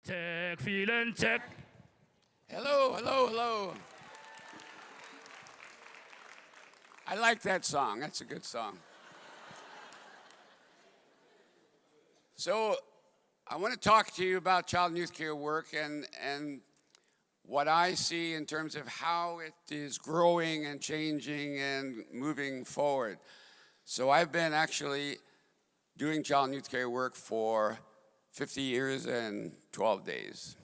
Check, Phelan, check. Hello, hello, hello. I like that song. That's a good song. So I want to talk to you about child and youth care work and what I see in terms of how it is growing and changing and moving forward. So I've been actually doing child and youth care work for 50 years and 12 days.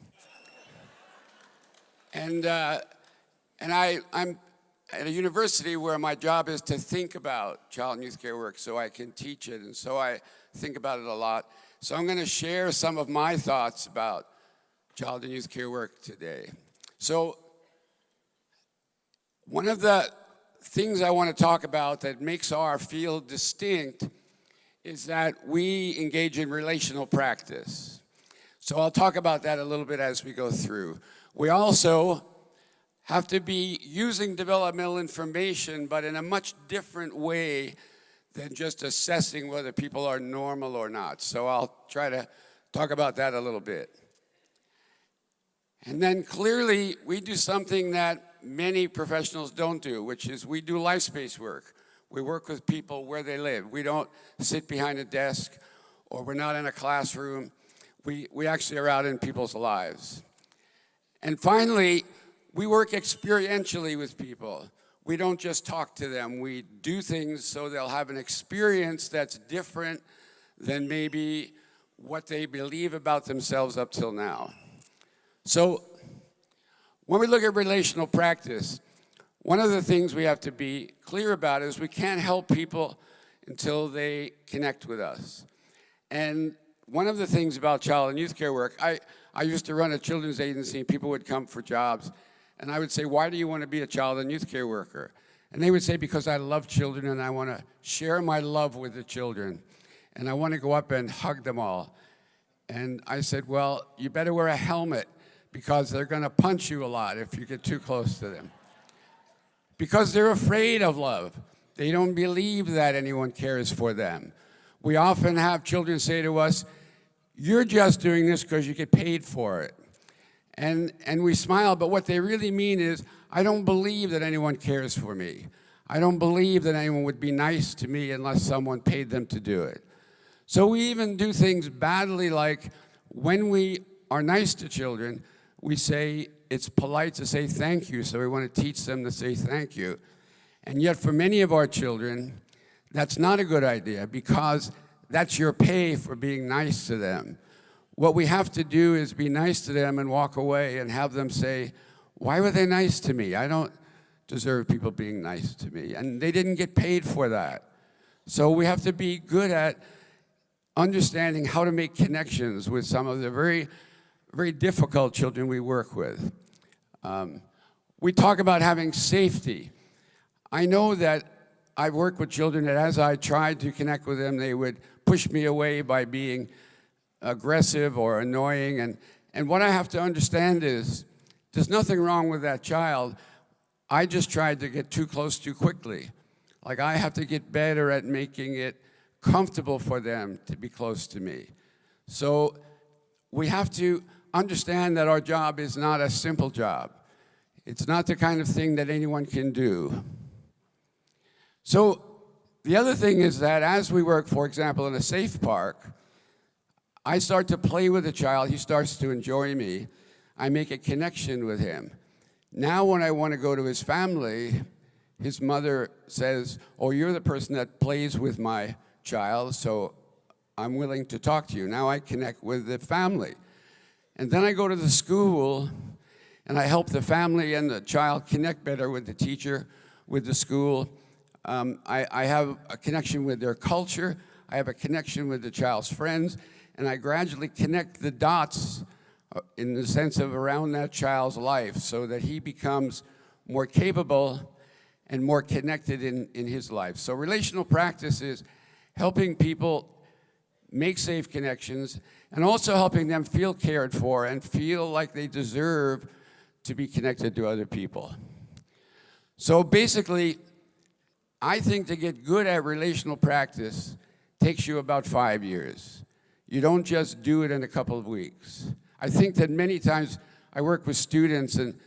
And I'm at a university where my job is to think about child and youth care work so I can teach it, and so I think about it a lot. So I'm going to share some of my thoughts about child and youth care work today. So one of the things I want to talk about that makes our field distinct is that we engage in relational practice. So I'll talk about that a little bit as we go through. We also have to be using developmental information, but in a much different way than just assessing whether people are normal or not. So I'll try to talk about that a little bit. And then clearly, we do something that many professionals don't do, which is we do life space work. We work with people where they live. We don't sit behind a desk, or we're not in a classroom. We actually are out in people's lives. And finally, we work experientially with people. We don't just talk to them. We do things so they'll have an experience that's different than maybe what they believe about themselves up till now. So when we look at relational practice, one of the things we have to be clear about is we can't help people until they connect with us. And one of the things about child and youth care work, I used to run a children's agency, and people would come for jobs, and I would say, why do you want to be a child and youth care worker? And they would say, because I love children and I want to share my love with the children. And I want to go up and hug them all. And I said, well, you better wear a helmet because they're going to punch you a lot if you get too close to them. Because they're afraid of love. They don't believe that anyone cares for them. We often have children say to us, you're just doing this because you get paid for it. And we smile, but what they really mean is, I don't believe that anyone cares for me. I don't believe that anyone would be nice to me unless someone paid them to do it. So we even do things badly, like when we are nice to children, we say it's polite to say thank you, so we want to teach them to say thank you. And yet for many of our children, that's not a good idea because that's your pay for being nice to them. What we have to do is be nice to them and walk away and have them say, why were they nice to me? I don't deserve people being nice to me. And they didn't get paid for that. So we have to be good at understanding how to make connections with some of the very, very difficult children we work with. We talk about having safety. I know that I've worked with children that as I tried to connect with them, they would push me away by being aggressive or annoying. And what I have to understand is there's nothing wrong with that child. I just tried to get too close too quickly. Like I have to get better at making it comfortable for them to be close to me. So we have to understand that our job is not a simple job. It's not the kind of thing that anyone can do. So the other thing is that as we work, for example, in a safe park, I start to play with the child, he starts to enjoy me, I make a connection with him. Now when I want to go to his family, his mother says, oh, you're the person that plays with my child, so I'm willing to talk to you. Now I connect with the family. And then I go to the school, and I help the family and the child connect better with the teacher, with the school. I have a connection with their culture. I have a connection with the child's friends. And I gradually connect the dots in the sense of around that child's life so that he becomes more capable and more connected in his life. So relational practice is helping people make safe connections and also helping them feel cared for and feel like they deserve to be connected to other people. So basically, I think to get good at relational practice takes you about 5 years. You don't just do it in a couple of weeks. I think that many times I work with students and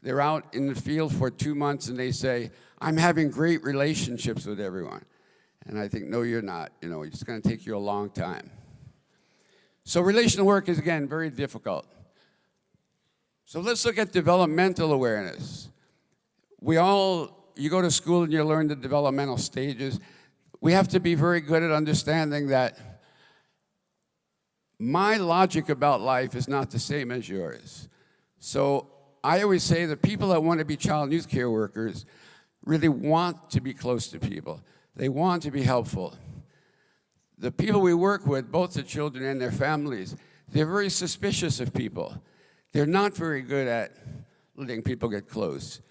they're out in the field for 2 months and they say, I'm having great relationships with everyone. And I think, no, you're not. You know, it's going to take you a long time. So relational work is, again, very difficult. So let's look at developmental awareness. You go to school and you learn the developmental stages. We have to be very good at understanding that my logic about life is not the same as yours. So I always say that people that want to be child and youth care workers really want to be close to people. They want to be helpful. The people we work with, both the children and their families, they're very suspicious of people. They're not very good at letting people get close.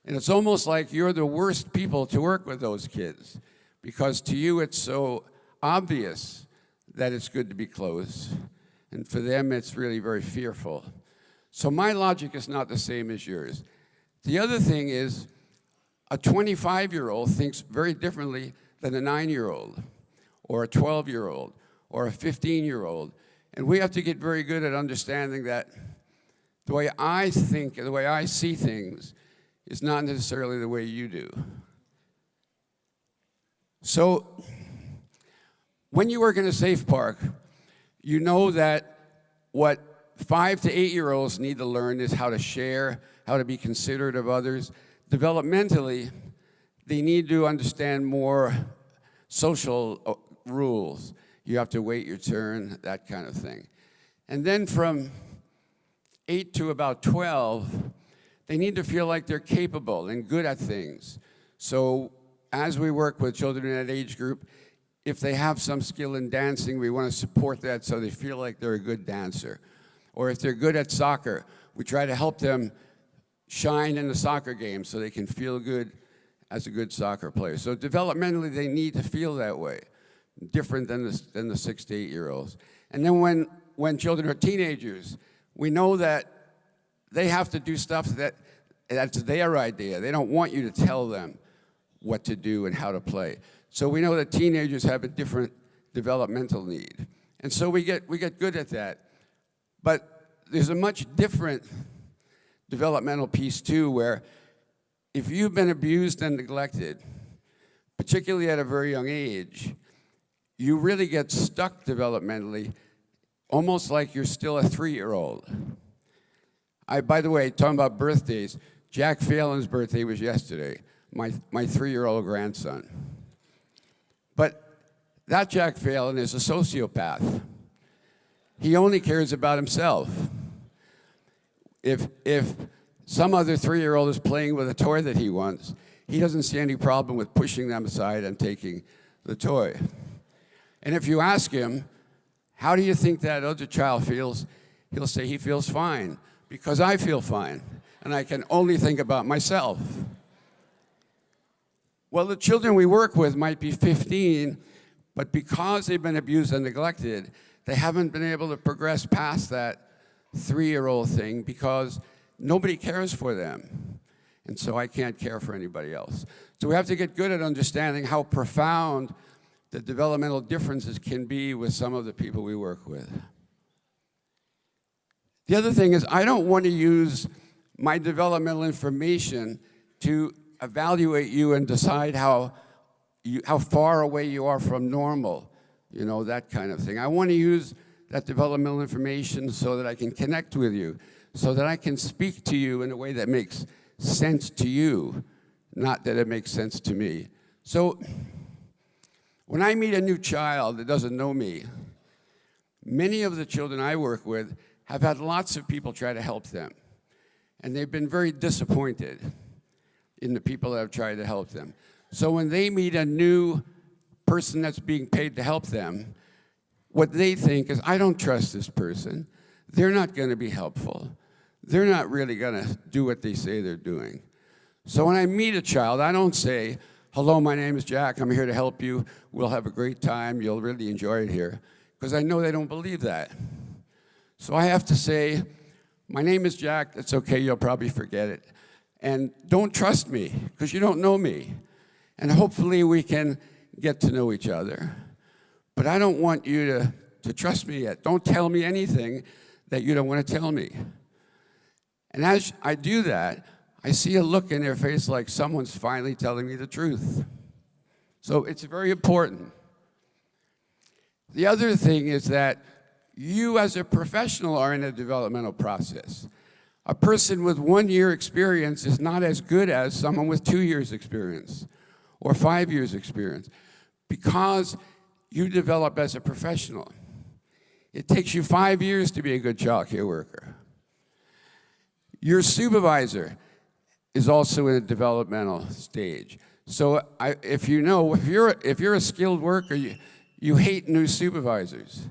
And it's almost like you're the worst people to work with those kids, because to you it's so obvious that it's good to be close, and for them it's really very fearful. So my logic is not the same as yours. The other thing is, a 25-year-old thinks very differently than a 9-year-old, or a 12-year-old, or a 15-year-old. And we have to get very good at understanding that the way I think, the way I see things, is not necessarily the way you do. So when you work in a safe park, you know that what 5 to 8-year-olds need to learn is how to share, how to be considerate of others. Developmentally, they need to understand more social rules. You have to wait your turn, that kind of thing. And then from 8 to about 12, they need to feel like they're capable and good at things. So as we work with children in that age group, if they have some skill in dancing, we want to support that so they feel like they're a good dancer. Or if they're good at soccer, we try to help them shine in the soccer game so they can feel good as a good soccer player. So developmentally, they need to feel that way, different than the 6 to 8-year-olds. And then when children are teenagers, we know that they have to do stuff that's their idea. They don't want you to tell them what to do and how to play. So we know that teenagers have a different developmental need. And so we get good at that. But there's a much different developmental piece too, where if you've been abused and neglected, particularly at a very young age, you really get stuck developmentally, almost like you're still a 3-year-old. By the way, talking about birthdays, Jack Phelan's birthday was yesterday, my 3-year-old grandson. But that Jack Phelan is a sociopath. He only cares about himself. If some other 3-year-old is playing with a toy that he wants, he doesn't see any problem with pushing them aside and taking the toy. And if you ask him, how do you think that other child feels? He'll say he feels fine, because I feel fine, and I can only think about myself. Well, the children we work with might be 15, but because they've been abused and neglected, they haven't been able to progress past that 3-year-old thing because nobody cares for them. And so I can't care for anybody else. So we have to get good at understanding how profound the developmental differences can be with some of the people we work with. The other thing is, I don't want to use my developmental information to evaluate you and decide how far away you are from normal, you know, that kind of thing. I want to use that developmental information so that I can connect with you, so that I can speak to you in a way that makes sense to you, not that it makes sense to me. So when I meet a new child that doesn't know me, many of the children I work with have had lots of people try to help them. And they've been very disappointed in the people that have tried to help them. So when they meet a new person that's being paid to help them, what they think is, I don't trust this person. They're not going to be helpful. They're not really going to do what they say they're doing. So when I meet a child, I don't say, hello, my name is Jack. I'm here to help you. We'll have a great time. You'll really enjoy it here. Because I know they don't believe that. So I have to say, my name is Jack. It's okay. You'll probably forget it. And don't trust me, because you don't know me. And hopefully we can get to know each other. But I don't want you to trust me yet. Don't tell me anything that you don't want to tell me. And as I do that, I see a look in their face like someone's finally telling me the truth. So it's very important. The other thing is that you as a professional are in a developmental process. A person with 1 year experience is not as good as someone with 2 years experience or 5 years experience because you develop as a professional. It takes you 5 years to be a good child care worker. Your supervisor is also in a developmental stage. So if you're a skilled worker, you hate new supervisors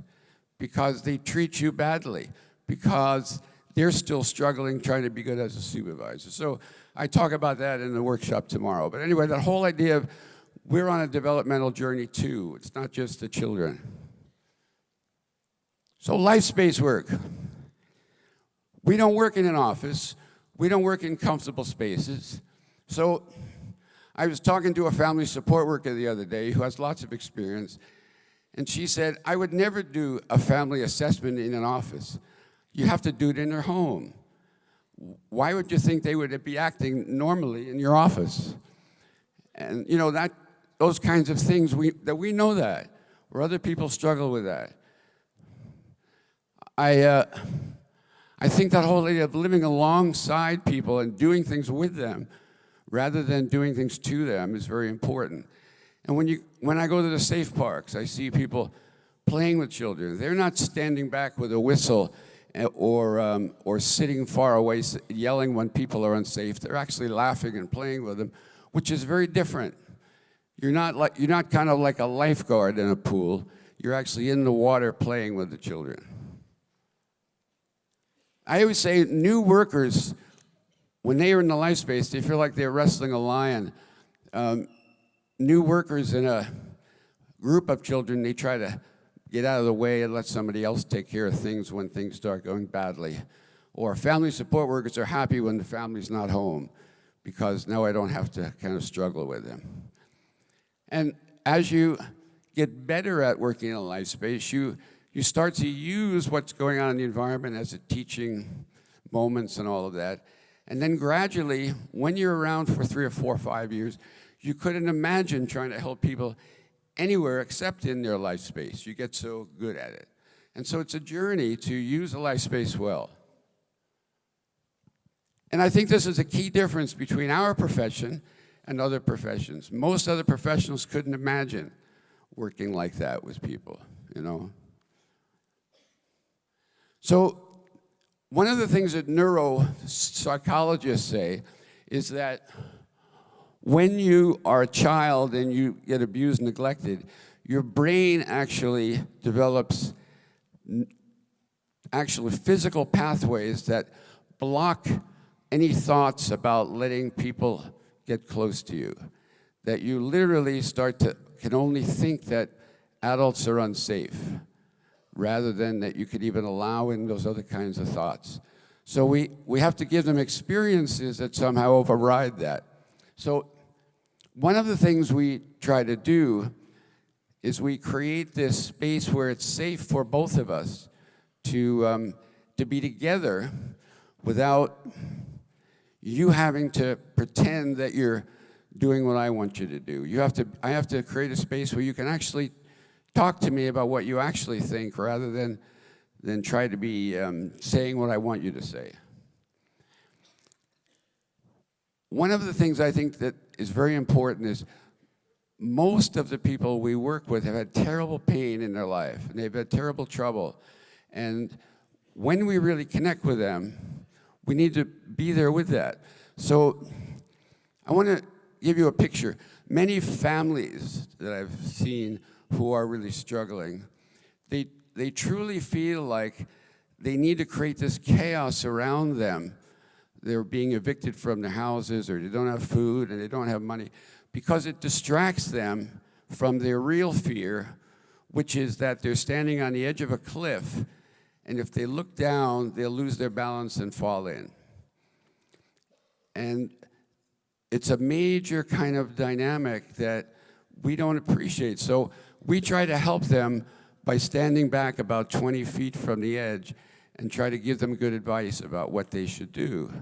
because they treat you badly, because they're still struggling trying to be good as a supervisor. So I talk about that in the workshop tomorrow. But anyway, that whole idea of we're on a developmental journey too. It's not just the children. So life space work. We don't work in an office. We don't work in comfortable spaces. So I was talking to a family support worker the other day who has lots of experience, and she said, I would never do a family assessment in an office. You have to do it in their home. Why would you think they would be acting normally in your office? And you know, those kinds of things, we know that, or other people struggle with that. I think that whole idea of living alongside people and doing things with them rather than doing things to them is very important. And when I go to the safe parks, I see people playing with children. They're not standing back with a whistle or sitting far away yelling when people are unsafe. They're actually laughing and playing with them, which is very different. You're not kind of like a lifeguard in a pool. You're actually in the water playing with the children. I always say new workers, when they are in the life space, they feel like they're wrestling a lion. New workers in a group of children, they try to get out of the way and let somebody else take care of things when things start going badly. Or family support workers are happy when the family's not home because now I don't have to kind of struggle with them. And as you get better at working in a life space, you start to use what's going on in the environment as a teaching moments and all of that. And then gradually, when you're around for 3 or 4 or 5 years, you couldn't imagine trying to help people anywhere except in their life space. You get so good at it. And so it's a journey to use a life space well. And I think this is a key difference between our profession and other professions. Most other professionals couldn't imagine working like that with people, you know. So one of the things that neuropsychologists say is that when you are a child and you get abused and neglected, your brain actually develops actually physical pathways that block any thoughts about letting people get close to you. That you literally can only think that adults are unsafe, rather than that you could even allow in those other kinds of thoughts. So we have to give them experiences that somehow override that. So one of the things we try to do is we create this space where it's safe for both of us to be together without you having to pretend that you're doing what I want you to do. I have to create a space where you can actually talk to me about what you actually think rather than try to be saying what I want you to say. One of the things I think that is very important is most of the people we work with have had terrible pain in their life, and they've had terrible trouble. And when we really connect with them, we need to be there with that. So I want to give you a picture. Many families that I've seen who are really struggling, they truly feel like they need to create this chaos around them. They're being evicted from their houses, or they don't have food, and they don't have money, because it distracts them from their real fear, which is that they're standing on the edge of a cliff, and if they look down, they'll lose their balance and fall in. And it's a major kind of dynamic that we don't appreciate. So we try to help them by standing back about 20 feet from the edge and try to give them good advice about what they should do.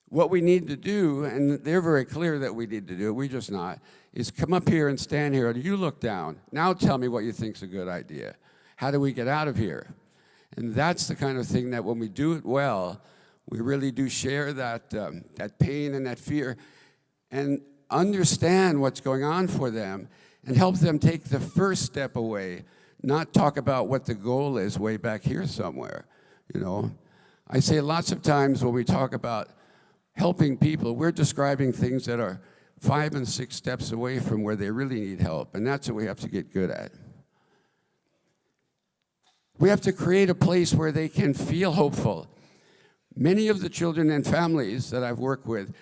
What we need to do, and they're very clear that we need to do it, we're just not, is come up here and stand here, and you look down. Now tell me what you think's a good idea. How do we get out of here? And that's the kind of thing that when we do it well, we really do share that, that pain and that fear and understand what's going on for them and help them take the first step away, not talk about what the goal is way back here somewhere, you know. I say lots of times when we talk about helping people, we're describing things that are 5 and 6 steps away from where they really need help, and that's what we have to get good at. We have to create a place where they can feel hopeful. Many of the children and families that I've worked with,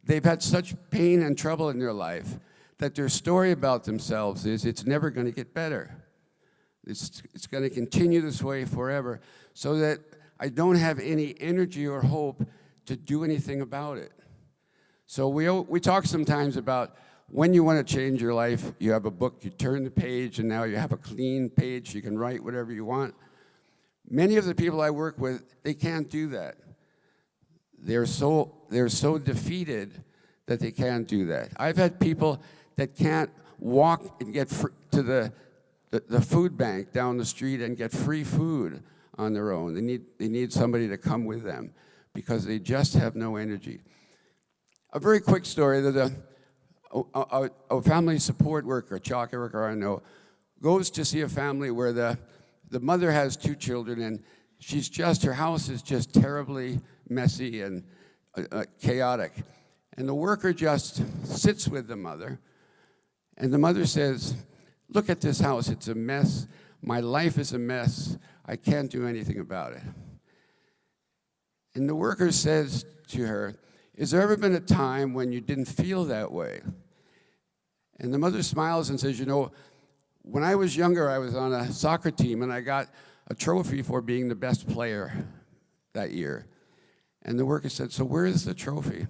they've had such pain and trouble in their life that their story about themselves is it's never going to get better. It's going to continue this way forever, so that I don't have any energy or hope to do anything about it. So we talk sometimes about when you want to change your life, you have a book, you turn the page, and now you have a clean page, you can write whatever you want. Many of the people I work with, they can't do that. They're so defeated that they can't do that. I've had people that can't walk and get to the food bank down the street and get free food on their own. They need somebody to come with them because they just have no energy. A very quick story that a family support worker, a child care worker I know, goes to see a family where the mother has 2 children and her house is just terribly messy and chaotic. And the worker just sits with the mother, and the mother says, "Look at this house, it's a mess. My life is a mess. I can't do anything about it." And the worker says to her, "Has there ever been a time when you didn't feel that way?" And the mother smiles and says, "You know, when I was younger, I was on a soccer team, and I got a trophy for being the best player that year." And the worker said, "So where is the trophy?"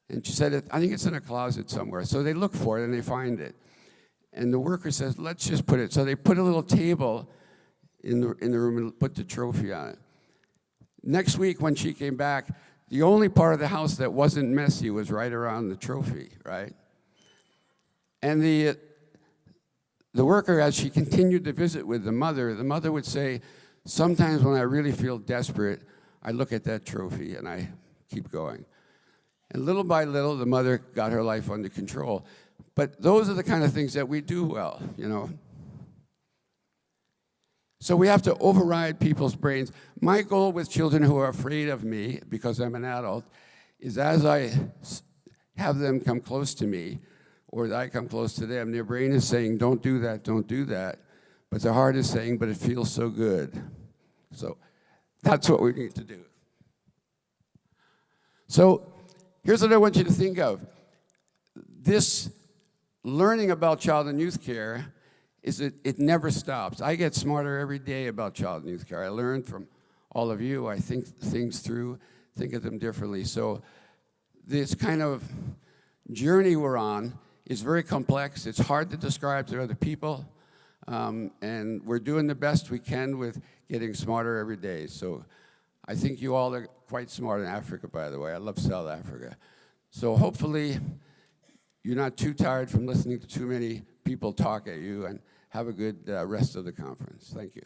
And she said, "I think it's in a closet somewhere." So they look for it, and they find it. And the worker says, "Let's just put it." So they put a little table in the room and put the trophy on it. Next week, when she came back, the only part of the house that wasn't messy was right around the trophy, right? And the worker, as she continued to visit with the mother would say, "Sometimes when I really feel desperate, I look at that trophy and I keep going." And little by little, the mother got her life under control. But those are the kind of things that we do well, you know. So we have to override people's brains. My goal with children who are afraid of me, because I'm an adult, is as I have them come close to me, or I come close to them, their brain is saying, "Don't do that, don't do that." But their heart is saying, "But it feels so good." So that's what we need to do. So here's what I want you to think of. This learning about child and youth care is that it never stops. I get smarter every day about child and youth care. I learn from all of you. I think things through, think of them differently. So this kind of journey we're on is very complex. It's hard to describe to other people. And we're doing the best we can with getting smarter every day. So I think you all are quite smart in Africa, by the way. I love South Africa. So hopefully you're not too tired from listening to too many people talk at you, and have a good rest of the conference. Thank you.